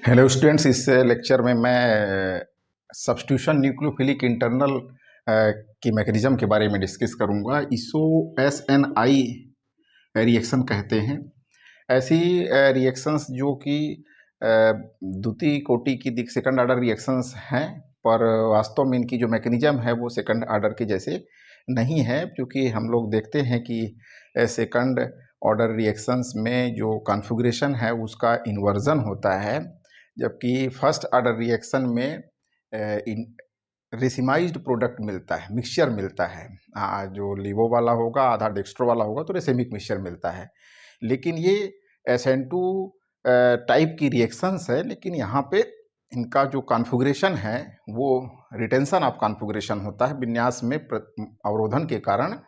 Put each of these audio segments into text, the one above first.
Hello students, इस lecture में मैं सब्स्टिट्यूशन न्यूक्लियोफिलिक इंटरनल की मैकेनिज्म के बारे में डिस्कस करूंगा। इसो SNI रिएक्शन कहते हैं। ऐसी रिएक्शंस जो कि द्वितीय कोटि की सेकंड ऑर्डर रिएक्शंस हैं, पर वास्तव में इनकी जो मैकेनिज्म है वो सेकंड ऑर्डर के जैसे नहीं है, क्योंकि हम लोग देखते हैं कि सेकंड ऑर्डर रिएक्शंस में जो कॉन्फ़िगरेशन है उसका इन्वर्जन होता है, जबकि फर्स्ट ऑर्डर रिएक्शन में रेसिमाइज्ड प्रोडक्ट मिलता है, मिक्सचर मिलता है। जो लिवो वाला होगा, आधा डेक्स्ट्रो वाला होगा तो रेसिमिक मिक्सचर मिलता है। लेकिन ये SN2 टाइप की रिएक्शंस है, लेकिन यहाँ पे इनका जो कॉन्फ़िगरेशन है वो रिटेंशन ऑफ कॉन्फ़िगरेशन होता है। विन्यास में अवरोधन के कारण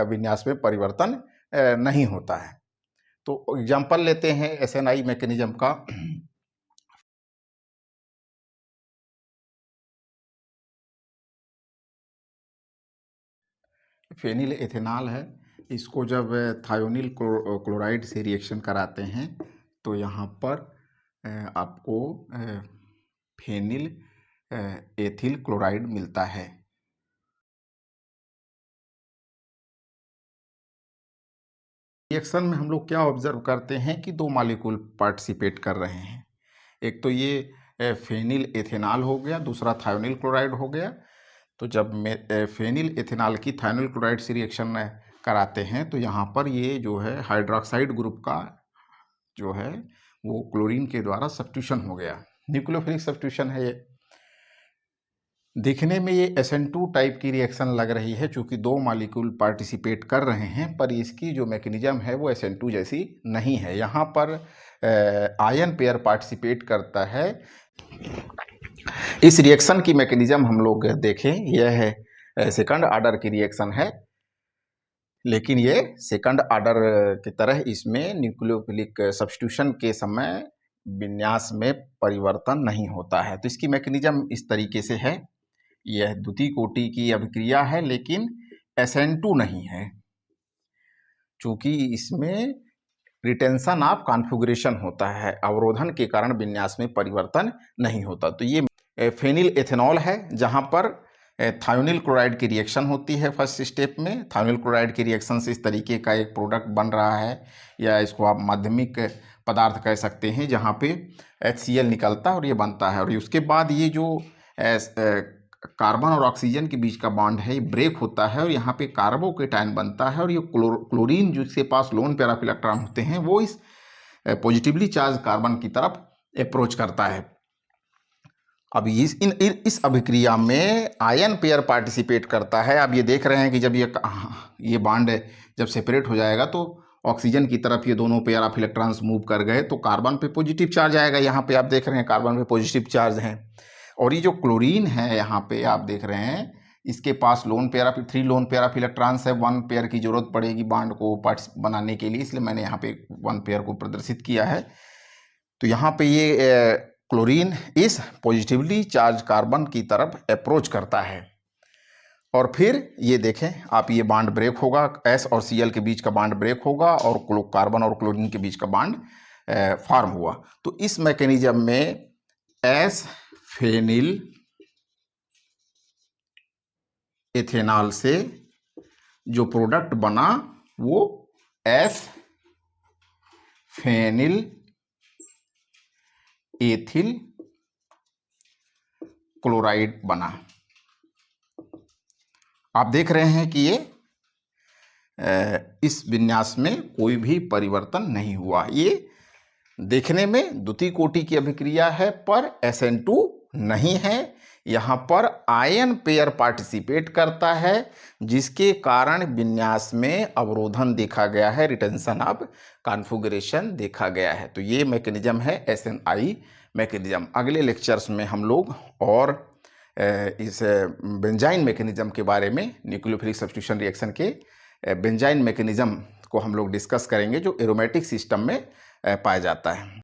विन्यास में परिवर्तन नहीं होता है। तो एग्जाम्पल लेते हैं SNI मैकेनिज्म का। फेनिल एथेनॉल है। इसको जब थायोनिल क्लोराइड से रिएक्शन कराते हैं तो यहाँ पर आपको फेनिल एथिल क्लोराइड मिलता है। रिएक्शन में हम लोग क्या ऑब्जर्व करते हैं कि दो मॉलिक्यूल पार्टिसिपेट कर रहे हैं। एक तो ये फेनिल एथेनॉल हो गया, दूसरा थायोनिल क्लोराइड हो गया। तो जब फेनिल एथेनॉल की थायोनिल क्लोराइड से रिएक्शन कराते हैं तो यहाँ पर ये जो है हाइड्रोक्साइड ग्रुप का जो है वो क्लोरीन के द्वारा सब्स्टिट्यूशन हो गया। न्यूक्लियोफिलिक सब्स्टिट्यूशन है ये। दिखने में ये SN2 टाइप की रिएक्शन लग रही है, चूँकि दो मॉलिक्यूल पार्टिसिपेट कर रहे हैं, पर इसकी जो मैकेनिज्म है वो SN2 जैसी नहीं है। यहाँ पर आयन पेयर पार्टिसिपेट करता है। इस रिएक्शन की मैकेनिज्म हम लोग देखें, यह है सेकंड ऑर्डर की रिएक्शन है, लेकिन ये सेकंड ऑर्डर की तरह इसमें न्यूक्लियोफिलिक सब्स्टिट्यूशन के समय विन्यास में परिवर्तन नहीं होता है। तो इसकी मैकेनिज्म इस तरीके से है। यह द्वितीय कोटि की अभिक्रिया है, लेकिन SN2 नहीं है, चूंकि इसमें रिटेंशन ऑफ कॉन्फ़िगरेशन होता है, अवरोधन के कारण विन्यास में परिवर्तन नहीं होता। तो ये फेनिल एथेनॉल है, जहां पर थायोनिल क्लोराइड की रिएक्शन होती है। फर्स्ट स्टेप में थायोनिल क्लोराइड की रिएक्शन से इस तरीके का एक प्रोडक्ट बन रहा है, या इसको आप माध्यमिक पदार्थ कह सकते हैं, जहाँ पे HCl निकलता है और ये बनता है। और उसके बाद ये जो कार्बन और ऑक्सीजन के बीच का बॉन्ड है ये ब्रेक होता है और यहाँ पे कार्बोकेटायन बनता है, और ये क्लोरीन जिसके पास लोन पेयर ऑफ इलेक्ट्रॉन होते हैं वो इस पॉजिटिवली चार्ज कार्बन की तरफ अप्रोच करता है। अब इस अभिक्रिया में आयन पेयर पार्टिसिपेट करता है। अब ये देख रहे हैं कि जब ये बॉन्ड जब सेपरेट हो जाएगा तो ऑक्सीजन की तरफ ये दोनों पेयर ऑफ इलेक्ट्रॉन्स मूव कर गए, तो कार्बन पे पॉजिटिव चार्ज आएगा। यहाँ पे आप देख रहे हैं कार्बन पे पॉजिटिव चार्ज है, और ये जो क्लोरीन है यहाँ पे आप देख रहे हैं, इसके पास three lone pair of electrons है। वन पेयर की जरूरत पड़ेगी बॉन्ड को पार्ट्स बनाने के लिए, इसलिए मैंने यहाँ पे वन पेयर को प्रदर्शित किया है। तो यहाँ पे ये क्लोरीन इस पॉजिटिवली चार्ज कार्बन की तरफ अप्रोच करता है, और फिर ये देखें आप, ये बॉन्ड ब्रेक होगा, S और Cl के बीच का बॉन्ड ब्रेक होगा और कार्बन और क्लोरीन के बीच का बॉन्ड फॉर्म हुआ। तो इस मैकेनिज्म में S फेनिल एथेनॉल से जो प्रोडक्ट बना वो S फेनिल एथिल क्लोराइड बना। आप देख रहे हैं कि ये इस विन्यास में कोई भी परिवर्तन नहीं हुआ। ये देखने में द्वितीय कोटि की अभिक्रिया है, पर SN2 नहीं है। यहाँ पर आयन पेयर पार्टिसिपेट करता है, जिसके कारण विन्यास में अवरोधन देखा गया है, रिटेंशन ऑफ कॉन्फ़िगरेशन देखा गया है। तो ये मैकेनिज्म है SNI मैकेनिज्म। अगले लेक्चर्स में हम लोग और इस बेंजाइन मैकेनिज्म के बारे में, न्यूक्लियोफिलिक सब्स्टिट्यूशन रिएक्शन के बेंजाइन मैकेनिज्म को हम लोग डिस्कस करेंगे, जो एरोमेटिक सिस्टम में पाया जाता है।